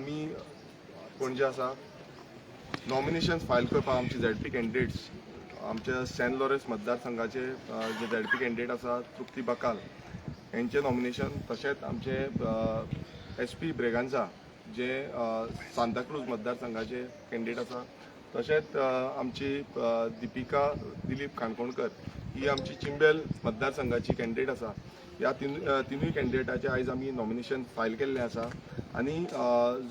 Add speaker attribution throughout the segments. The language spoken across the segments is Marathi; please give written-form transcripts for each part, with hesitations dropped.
Speaker 1: आमी पणजे आसा नॉमिनेशन्स फायल करपाक आमचे झेडपी कॅन्डिडेट्स आमच्या सेंट लॉरेन्स मतदारसंघाचे जे झेडपी कॅन्डिडेट आसा तृप्ती बकाल यांचे नॉमिनेशन तशेंच आमचे SP ब्रेगांजा जे सांताक्रूज मतदारसंघाचे कॅन्डिडेट आसा तशेंच आमची दीपिका दिलीप काणकोणकर ही आमची चिंबेल मतदारसंघाची कॅन्डिडेट आसा. ह्या तिनूय कॅन्डिडेटाचे आयज आमी नॉमिनेशन फायल केल्लें आसा आनी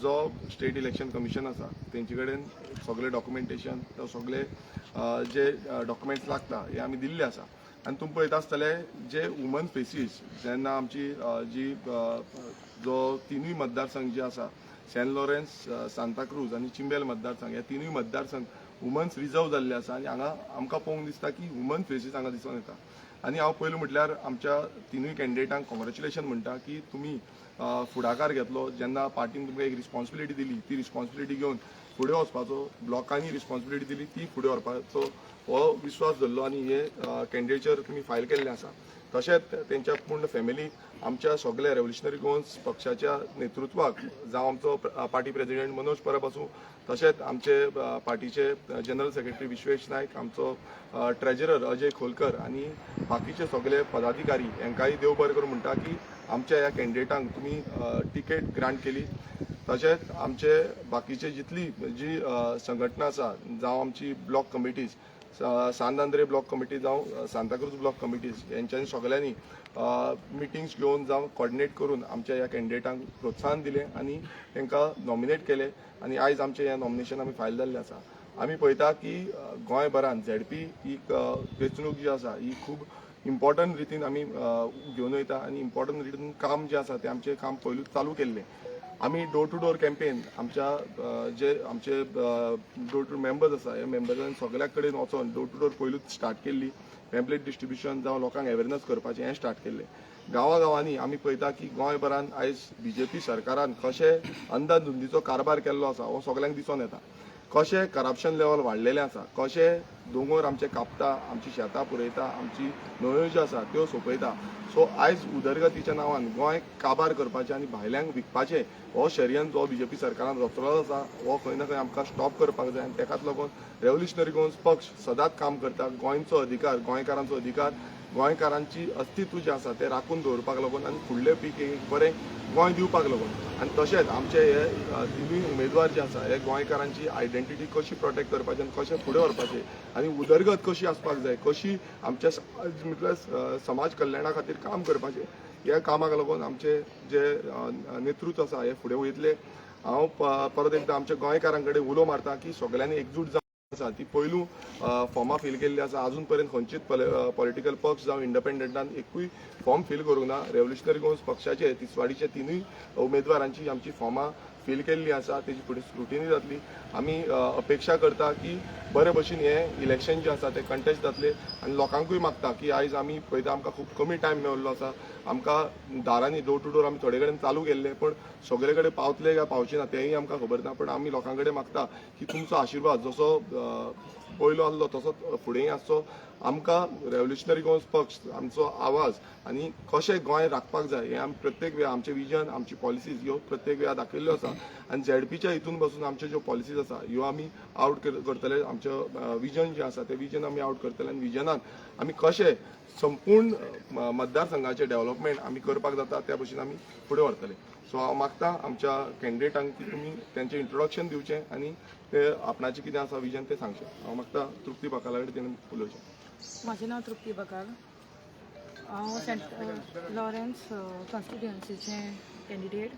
Speaker 1: जो स्टेट इलेक्शन कमिशन आसा तेंचे कडेन सगळे डॉक्युमेंटेशन सगळे जे डॉक्युमेंट्स लागता हे आमी दिल्ले आसा. आनी तुमी पळयता आसतले जे वुमन फेसीस जेन्ना आमची जी जो तिनूय मतदारसंघ जे आसा सेंट लॉरेन्स सांताक्रूज आनी चिंबेल मतदारसंघ ह्या तिनूय मतदारसंघ वुमन्स रिजर्व जाल्ले आसा आनी हांगा आमकां पळोवंक दिसता की वुमन फेसीस हांगा दिसून येता. आनी हांव पयलीं म्हटल्यार आमच्या तिनूय कॅन्डिडेटांक कॉंग्रॅच्युलेशन म्हणटा की तुमी फुडाकार घेतलो. जेन्ना पार्टीन तुमकां एक रिस्पॉन्सिबिलिटी दिली ती रिस्पॉन्सिबिलिटी घेवन फुडें वचपाचो, ब्लॉकांनी रिस्पॉन्सिबिलिटी दिली ती फुडें व्हरपाचो हो विश्वास धरलो आनी हे कॅन्डिडेचर तुमी फायल केल्ले आसा. तशेंच तेंच्या पूर्ण फॅमिली आमच्या सगळ्या रेव्होल्युशनरी गोवन्स पक्षाच्या नेतृत्वाक जावं आमचो पार्टी प्रेसिडेंट मनोज परब आसूं तशेंच आमचे पार्टीचे जनरल सेक्रेटरी विश्वेश नायक, आमचो ट्रेजरर अजय खोलकर आनी बाकीचे सगळे पदाधिकारी हांकांय देव बरें करूं म्हणटा की आमच्या ह्या कॅन्डिडेटांक तुमी टिकेट ग्रांट केली. तशेंच आमचे बाकीचे जितली जी संघटना आसा जावं आमची ब्लॉक कमिटीज सांत आंद्रे ब्लॉक कमिटी जावं सांताक्रूज ब्लॉक कमिटीज यांच्यानी सगळ्यांनी मिटिंग्स घेवन जावं कॉर्डिनेट करून आमच्या ह्या कॅन्डिडेटांक प्रोत्साहन दिलें आनी तांकां नॉमिनेट केलें आनी आयज आमचें हें नॉमिनेशन आमी फायल जाल्लें आसा. आमी पळयता की गोंयभरांत झेडपी ही वेंचणूक जी आसा ही खूब इम्पॉर्टंट रितीन आमी घेवन वयता आनी इम्पॉर्टंट रितीन काम जें आसा तें आमचें काम पयलूच चालू केल्लें. आमी डोर टू डोर कॅम्पेन आमच्या जे आमचे डोर टू मेंबर्स आसा हे मेंबर्सांनी सगळ्या कडेन वचोन डोर टू डोर पयलूच स्टार्ट केल्ली. पॅम्पलेट डिस्ट्रिब्युशन जावं लोकांक अवेरनस करपाचें हें स्टार्ट केल्लें. गांवांनी आमी पळयता की गोंयभरांत आयज BJP सरकारान कशें अंधाधुंदीचो कारबार केल्लो आसा हो सगळ्यांक दिसून येता. कशें करप्शन लेवल वाडलेलें आसा, कशें दोंगर आमचे कापता, आमची शेतां पुरयता, आमची न्हंयो ज्यो आसा त्यो सोंपयता. सो आयज उदरगतीच्या नांवान गोंय काबार करपाचें आनी भायल्यांक विकपाचें हो षडयंत्र जो BJP सरकारान रचलेलो आसा हो खंय ना खंय आमकां स्टॉप करपाक जाय. आनी तेकाच लागून रेव्होल्युशनरी गोवन्स पक्ष सदांच काम करता. गोंयचो अधिकार, गोंयकारांचो अधिकार, गोंयकारांची अस्तित्व जें आसा तें राखून दवरपाक लागून आनी फुडले पीक एक बरें गोंय दिवपाक लागून. आनी तशेंच आमचे हे तिनूय उमेदवार जे आसा हे गोंयकारांची आयडेंटिटी कशी प्रोटेक्ट करपाची आनी कशें फुडें व्हरपाचें आनी उदरगत कशी आसपाक जाय, कशी आमच्या समाज कल्याणा खातीर काम करपाचें ह्या कामाक लागून आमचे जे नेतृत्व आसा हे फुडें वयतले. हांव परत एकदां आमच्या गोंयकारां कडेन उलो मारता की सगळ्यांनी एकजूट आसा ती पयलू फॉर्मां फील केल्ली आसा. अजून पर्यंत खंयचीच पॉलिटिकल पक्ष जावं इंडिपेंडंटान एकूय फॉर्म फील करूंक ना. रेव्होल्युशनरी गोवन्स पक्षाचे तिसवाडीचे तिनूय उमेदवारांची आमची फॉर्मां फील केल्ली आसा. तेजी फुडें स्क्रुटिनी जातली. आमी अपेक्षा करता की बरे भशेन हें इलेक्शन जें आसा तें कंटेस्ट जातलें आनी लोकांकूय मागता की आयज आमी पळयता आमकां खूब कमी टायम मेळिल्लो आसा. आमकां दारांनी डोर टू डोर आमी थोडे कडेन चालू केल्ले पण सगळे कडेन पावतले काय पावचे ना तेंय आमकां खबर ना. पण आमी लोकां कडेन मागता की तुमचो आशिर्वाद जसो पयलो आसलो तसोच फुडेंय आसचो. आमकां रेव्होल्युशनरी गोवन्स पक्ष आमचो आवाज आनी कशें गोंय राखपाक जाय हें आमी प्रत्येक वेळा आमचें विजन आमची पॉलिसीज ह्यो प्रत्येक वेळा दाखयल्ल्यो आसा. आनी झेडपीच्या हितून बसून आमच्यो ज्यो पॉलिसीज आसा ह्यो आमी आवट करतले. आमचें विजन जें आसा तें विजन आमी आवट करतले आनी विजनान आमी कशें संपूर्ण मतदारसंघाचें डेव्हलपमेंट आमी करपाक जाता त्या भशेन आमी फुडें व्हरतले. सो हांव मागता आमच्या कॅन्डिडेटांक की तुमी तेंचें इंट्रोडक्शन दिवचें आनी ते आपणाचें कितें आसा विजन तें सांगचें. हांव मागता तृप्ती बकाला कडेन तेणें उलोवचें.
Speaker 2: म्हजें नांव तृप्ती बकाल. हांव सेंट लॉरेन्स कॉन्स्टिट्युएन्सीचें कॅन्डिडेट.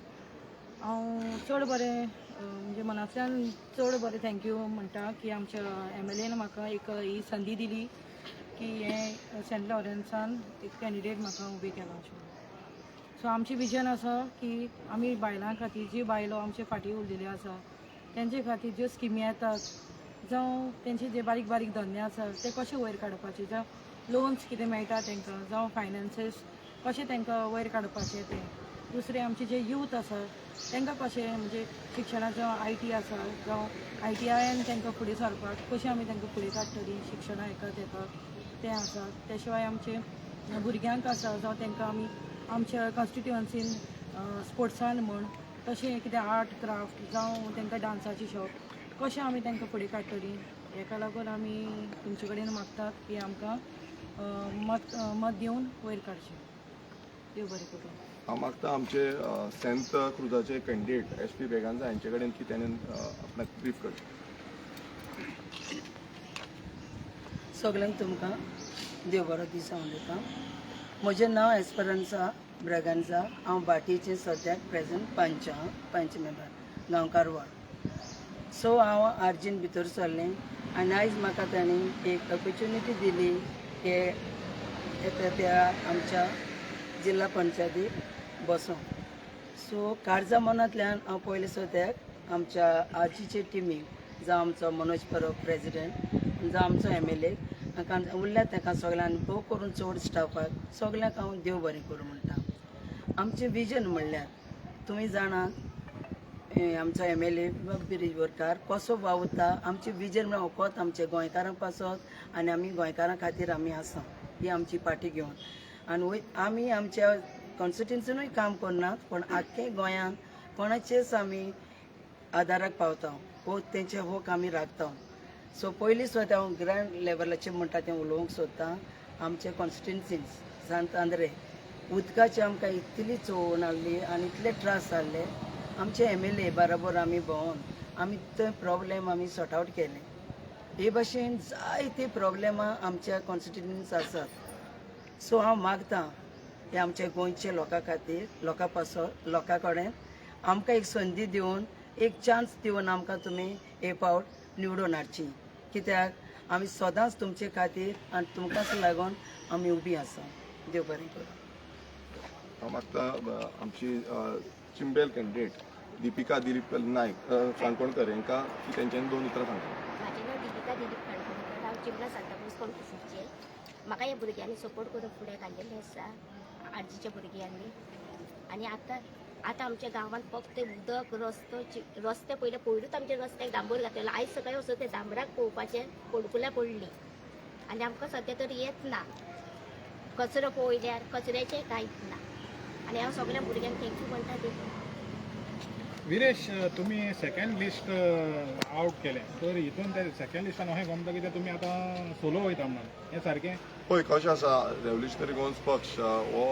Speaker 2: हांव चड बरें म्हणजे मनांतल्यान चड बरें थँक्यू म्हणटा की आमच्या MLAन म्हाका एक ही संदी दिली की हें सेंट लॉरेन्सान एक कॅन्डिडेट म्हाका उबें केलो अशें. सो आमची विजन आसा की आमी बायलां खातीर जी बायलो आमचे फाटीं उरलेल्यो आसा तेंचे खातीर ज्यो स्किमी येतात जावं तेंचे जे बारीक बारीक धंदे आसा ते कशे वयर काडपाचे, जावं लोन्स कितें मेळटा तांकां, जावं फायनान्सीस कशें तांकां वयर काडपाचें तें. दुसरें आमचे जे यूथ आसा तांकां कशें म्हणजे शिक्षणाचो IT आसा जावं ITIन तांकां फुडें सरपाक कशें आमी तांकां फुडें काडटलीं शिक्षणा हेका तेका तें आसा. त्या शिवाय आमचे भुरग्यांक आसा जावं तांकां आमी आमच्या कॉन्स्टिट्युएन्सीन स्पोर्ट्सान म्हण तशें कितें आर्ट क्राफ्ट जावं तांकां डान्साची शॉप कशें आमी तांकां फुडें काडटलीं हेका लागून आमी तुमचे कडेन मागतात की आमकां मत दिवन वयर काडचें. देव बरें करूं.
Speaker 1: हांव मागता आमचे सेंट क्रुजाचे कॅन्डिडेट SP वेगांजा हांचे कडेन की तेणें आपणाक ब्रीफ करचें.
Speaker 3: सगळ्यांक तुमकां देव बरो दीस हांव उलयतां. म्हजें नांव एस्परन्सा ब्रेगांजा. हांव बाटीचें सद्याक प्रेझंट पंच मेंबर गांवकार वार्ड. सो हांव आर्जीन भितर सरलें आनी आयज म्हाका तांणी एक ऑपॉर्च्युनिटी दिली हे त्या आमच्या जिल्हा पंचायतीक बसून. सो काळजा मनांतल्यान हांव पयले सद्याक आमच्या आजीचे टिमीक जावं आमचो मनोज परब प्रेजिडेंट जावं आमचो MLA उरल्या ताका सगळ्यांक भोव करून चड स्टाफाक सगळ्यांक हांव देव बरें करूं म्हणटा. आमचें विजन म्हणल्यार तुमी जाणात आमचो MLA बिरीज बोरकार कसो वावुरता. आमचें विजन म्हणल्यार फकत आमच्या गोंयकारांक पासत आनी आमी गोंयकारां खातीर आमी आसा ही आमची पाटी घेवन. आनी आमी आमच्या कॉन्स्टिट्युन्सीनूय काम करनात पण आख्खे गोंयान कोणाचेच आमी आदाराक पावता वो तेंचे होक आमी राखता. सो पयलीं सुद्दां हांव ग्रँड लेवलाचेर म्हणटा तें उलोवंक सोदतां. आमचे कॉन्स्टिट्युन्सीन सांत आंद्रे उदकाची आमकां इतली चोवण आहली आनी इतले त्रास जाल्ले. आमचे MLA बरोबर आमी भोंवन आमी ते प्रॉब्लेम आमी सॉर्ट आवट केले. हे भाशेन जायती प्रॉब्लेमां आमच्या कॉन्स्टिट्युन्सीन आसात. सो हांव मागतां हे आमच्या गोंयचे लोकां खातीर लोकां कडेन आमकां एक संदी दिवन एक चान्स दिवन आमकां तुमी हे फावट निवडून हाडची. कित्याक आमी सदांच तुमचे खातीर आनी तुमकांच लागून आमी उबी आसा. देव बरें करूं.
Speaker 1: हांव मागता आमची चिंबेल कॅन्डिडेट दिपिका दिलीप नायक काणकोणकर हांकां की तेंच्यांनी 2 उतरां सांगता.
Speaker 4: म्हाजें नांव दिपिका दिलीप काणकोणकर. हांव चिंबला सांताक्रूज कॉन्स्टिट्युन्सीचे. म्हाका ह्या भुरग्यांनी सपोर्ट करून फुडें काडलेलें आसा आरजीच्या भुरग्यांनी. आनी आतां आमच्या गांवांत फक्त उदक रस्ते पयलींच आमच्या रस्त्याक डांबोर घातलेलो. आयज सकाळीं वचून ते डांबराक पळोवपाचें फोंडकुलां पडलीं आनी आमकां सद्या तर येत ना. कचरो पळयल्यार कचऱ्याचें कांयच ना. आनी हांव सगळ्या भुरग्यांक थँक्यू म्हणटा.
Speaker 5: विरेश, तुम्ही सेकंड लिस्ट आउट केले तर हितून ते सेकंड लिस्टान अशें गमता की तुमी आतां सोलो वयता म्हणून हें सारकें?
Speaker 1: पळय कशें आसा, रेव्होल्युशनरी गोवन्स पक्ष हो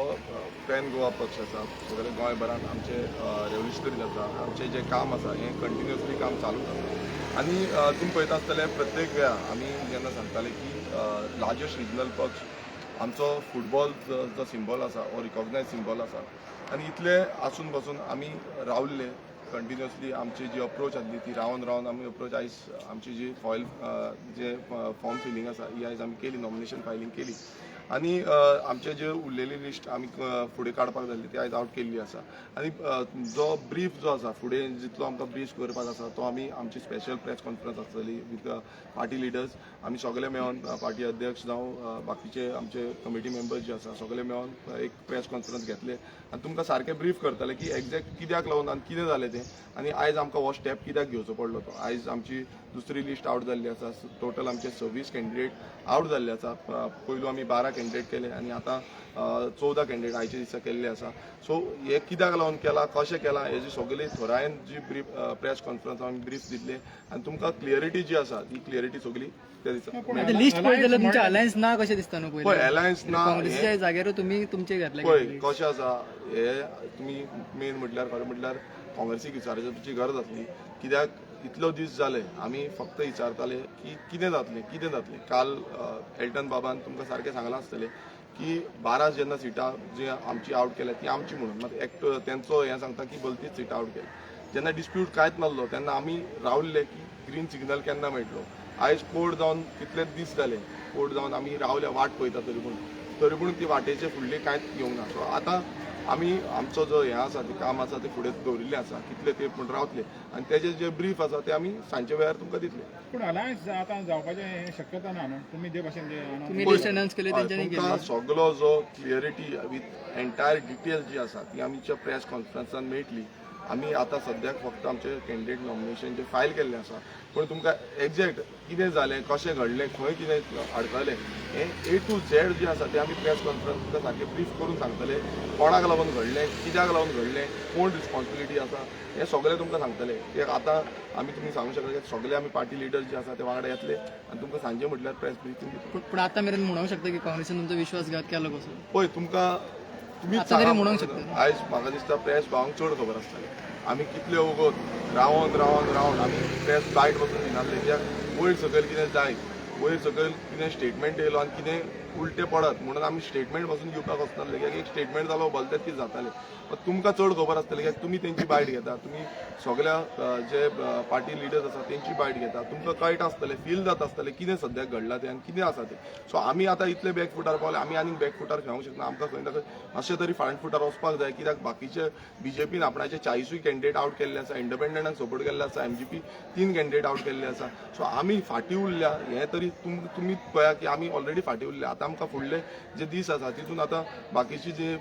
Speaker 1: पॅन गोवा पक्ष आसा. सगळे गोंयभरांत आमचे रेव्होल्युशनरी जाता. आमचें जें काम आसा हें कंटिन्युअसली काम चालूच आसा. आनी तुमी पळयता आसतले प्रत्येक वेळा आमी जेन्ना सांगताले की लार्जस्ट रिजनल पक्ष आमचो फुटबॉल जो सिंबल आसा हो रिकॉग्नायज सिंबल आसा. आनी इतले आसून पासून आमी रावल्ले कंटिन्युअसली. आमची जी अप्रोच आसली ती रावन आमी अप्रोच आयज आमची जी जे फॉर्म फिलींग आसा ही आयज आमी केली, नॉमिनेशन फायलींग केली. आनी आमचे जे उरलेली लिस्ट आमी फुडें काडपाक जाल्ली ती आयज आउट केल्ली आसा. आनी जो ब्रीफ जो आसा फुडें जितलो आमकां ब्रीफ करपाक आसा तो आमी आमची स्पेशल प्रेस कॉन्फरन्स आसतली विथ पार्टी लिडर्स. आमी सगळे मेळोन पार्टी अध्यक्ष जावं बाकीचे आमचे कमिटी मेंबर्स जे आसा सगळे मेळोन एक प्रेस कॉन्फरन्स घेतले आनी तुमकां सारकें ब्रीफ करतले की एक्झॅक्ट कित्याक लागून आनी कितें जालें तें आनी आयज आमकां हो स्टेप कित्याक घेवचो पडलो तो. आयज आमची दुसरी लिस्ट आउट जाल्ली आसा. टोटल आमचे 26 कॅन्डिडेट आउट जाल्ले आसा. पयलू आमी 12 कॅन्डिडेट केले आनी आतां 14 कॅन्डिडेट आयच्या दिसा केल्ले आसा. सो हे कित्याक लागून केला, कशें केलां हेजी सगळी थोरायेन जी ब्रीफ प्रेस कॉन्फरन्स आमी ब्रीफ दितले आनी तुमकां क्लियरिटी जी आसा ती क्लियरिटी सगळी त्या दिसा
Speaker 6: लिस्ट पळयत जाल्यार तुमचे अलायन्स ना कशें दिसता न्हू?
Speaker 1: पळय अलायन्स ना
Speaker 6: काँग्रेसीच्या जाग्यार तुमी तुमचे घातले.
Speaker 1: पळय कशें आसा हे तुमी मेन म्हटल्यार खरें म्हटल्यार काँग्रेसीक विचारची गरज आसली. कित्याक इतलो दीस जाले आमी फक्त विचारताले की कितें जातलें. काल एल्टन बाबान तुमकां सारकें सांगलां आसतलें की 12 जेन्ना सिटां जी आमची आउट केल्या ती आमची म्हणून मात एक तेंचो हें सांगता की 32 सिटां आउट केल्या. जेन्ना डिस्प्यूट कांयच नासलो तेन्ना आमी रावल्ले की ग्रीन सिग्नल केन्ना मेळटलो. आयज कोर्ट जावन कितलेच दीस जाले, कोर्ट जावन आमी रावले वाट पळयता तरी पूण ती वाटेचे फुडली कांयच येवंक ना. सो आतां आमी आमचो जो हें आसा तें काम आसा तें फुडें दवरिल्लें आसा. कितले तेंप पूण रावतले आनी तेजे जे ब्रीफ आसा ते आमी सांजचे वेळार तुमकां दितले.
Speaker 5: पूण अलायन्स आतां जावपाचें शक्यता ना न्हू? तुमी जे भाशेन
Speaker 6: तुम्ही लिस्ट अनाउन्स केले तेंच्यांनी
Speaker 1: तुमकां
Speaker 6: केली.
Speaker 1: सगळो जो क्लियरिटी विथ एंटायर डिटेल जी आसा ती आमच्या प्रेस कॉन्फरन्सान मेळटली. आमी आतां सद्याक फक्त आमचे कॅन्डिडेट नॉमिनेशन जे फायल केल्लें आसा पूण तुमकां एक्झॅक्ट कितें जालें कशें घडलें खंय कितें अडकलें हें A to Z जें आसा तें आमी प्रेस कॉन्फरन्स तुमकां सारकें ब्रीफ करून सांगतले कोणाक लागून घडलें कित्याक लागून घडलें कोण रिस्पॉन्सिबिलिटी आसा हें सगळें तुमकां सांगतले कित्याक आतां आमी तुमी सांगूंक शकता की सगळे आमी पार्टी लिडर्स जे आसा ते वांगडा येतले आनी तुमकां सांजे म्हटल्यार प्रेस ब्रीफींग दितले
Speaker 6: पूण आता मेरेन म्हणूंक शकता की काँग्रेसीन तुमचो विश्वासघात केलो कसो
Speaker 1: पळय तुमकां तुमीच
Speaker 6: आतां तरी
Speaker 1: सांगा
Speaker 6: म्हणूंक
Speaker 1: पळय.
Speaker 6: शकता.
Speaker 1: आयज म्हाका दिसता प्रेस भावांक चड खबर आसतलें आमी कितले वगत रावन आमी प्रेस बायट वचून दिनासले कित्याक वयर सकयल कितें जाय वयर सकयल कितें स्टेटमेंट येयलो आनी कितें उलटें पडत म्हणून आमी स्टेटमेंट वचून दिवपाक वचनासले कित्याक एक स्टेटमेंट जालो भलतेंच कितें जातालें पण तुमकां चड खबर आसतलें कित्याक तुमी तेंची बायट घेता तुमी सगळ्या जे पार्टी लिडर्स आसा तेंची बायट घेता तुमकां कळटा आसतलें फील जाता आसतलें कितें सद्याक घडलां तें आनी कितें आसा तें सो आमी आतां इतले बॅकफुटार पावले आमी आनीक बॅकफुटार खेळूंक शकना आमकां खंय ना खंय मातशें तरी फ्रंट फुटार वचपाक जाय कित्याक बाकीचे बीजेपीन आपणाचे 40 कॅन्डिडेट आउट केल्ले आसा इंडिपेंडंटांक सपोर्ट केल्ले आसा MGP 3 कॅन्डिडेट आउट केल्ले आसा सो आमी फाटीं उरल्या हें तरी तुमी पळया की आमी ऑलरेडी फाटीं उरल्या आतां आमकां फुडले जे दीस आसा तितून आतां बाकीची जी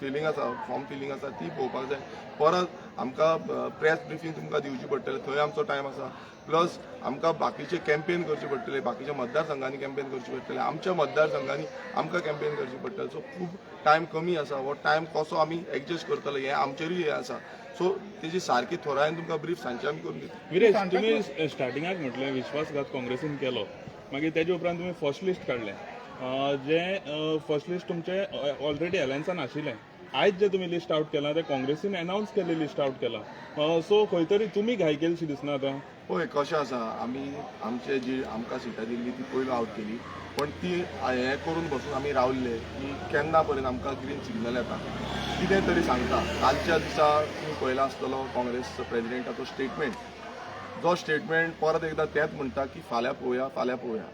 Speaker 1: फिलींग आसा फॉर्म फिलींग आसा ती पळोवपाक जाय परत आमकां प्रेस ब्रिफींग तुमकां दिवची पडटलें थंय आमचो टायम आसा प्लस आमकां बाकीचे कॅम्पेन करचे पडटले बाकीच्या मतदारसंघांनी कॅम्पेन करचे पडटले आमच्या मतदारसंघांनी आमकां कॅम्पेन करचे पडटलें सो खूब टायम कमी आसा हो टायम कसो आमी एडजस्ट करतले हें आमचेरूय हें आसा सो तेजी सारकी थोरायन तुमकां ब्रीफ सांजचे आमी करून दिता
Speaker 7: विरेश तुम्ही स्टार्टिंगाक म्हटलें विश्वासघात काँग्रेसीन केलो मागीर तेजे उपरांत तुमी फर्स्ट लिस्ट काडलें जे फर्स्ट लिस्ट तुमचे ऑलरेडी अलायन्सान आशिल्लें आयज जे तुमी लिस्ट आउट केलां ते काँग्रेसीन अनावन्स केल्ली लिस्ट आउट केलां सो खंय तरी तुमी घाय केलीशी दिसना आतां
Speaker 1: पळय कशें आसा आमी आमचे जी आमकां सिटां दिल्ली ती पयलू आउट केली पण ती हें करून बसून आमी रावल्ले की केन्ना पर्यंत आमकां ग्रीन सिग्नल येता कितें तरी सांगता कालच्या दिसा तुमी पळयला आसतलो काँग्रेस प्रेजिडेंटाचो स्टेटमेंट जो स्टेटमेंट परत एकदां तेंच म्हणटा की फाल्यां पळोवया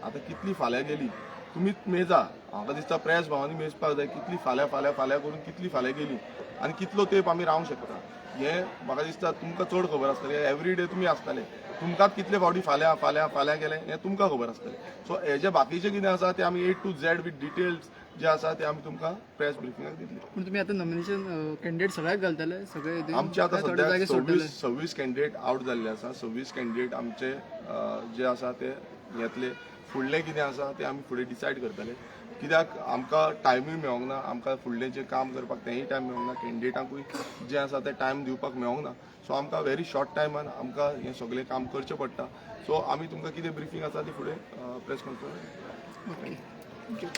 Speaker 1: आतां कितली फाल्यां गेली तुमीच मेजा म्हाका दिसता प्रेस भावांनी मेजपाक जाय कितली फाल्यां करून कितली फाल्यां गेली आनी कितलो तेंप आमी रावंक शकता हें म्हाका दिसता तुमकां चड खबर आसतलें एवरी डे तुमी आसतले तुमकांच कितले फावटी फाल्यां गेलें हें तुमकां खबर आसतलें सो हे जे बाकीचें कितें आसा तें आमी A to Z with details जे आसा ते आमी तुमकां प्रेस ब्रिफिंगाक दितले
Speaker 6: पूण तुमी आतां नॉमिनेशन कॅन्डिडेट सगळ्याक घालतले सगळे
Speaker 1: आमचे आतां
Speaker 6: थोडे जागे
Speaker 1: सद्याक
Speaker 6: सोडटले
Speaker 1: 26 कॅन्डिडेट आउट जाल्ले आसा 26 कॅन्डिडेट आमचे जे आसा ते येतले फुडलें कितें आसा तें आमी फुडें डिसायड करतले कित्याक आमकां टायमूय मेळोंक ना आमकां फुडलें जें काम करपाक तेंय टायम मेळोंक ना कॅन्डिडेटांकूय जें आसा तें टायम दिवपाक मेळोंक ना सो आमकां व्हेरी शॉर्ट टायमान आमकां हें सगळें काम करचें पडटा सो आमी तुमकां कितें ब्रिफींग आसा ती फुडें प्रेस कॉन्फरन्स
Speaker 6: ओके थँक्यू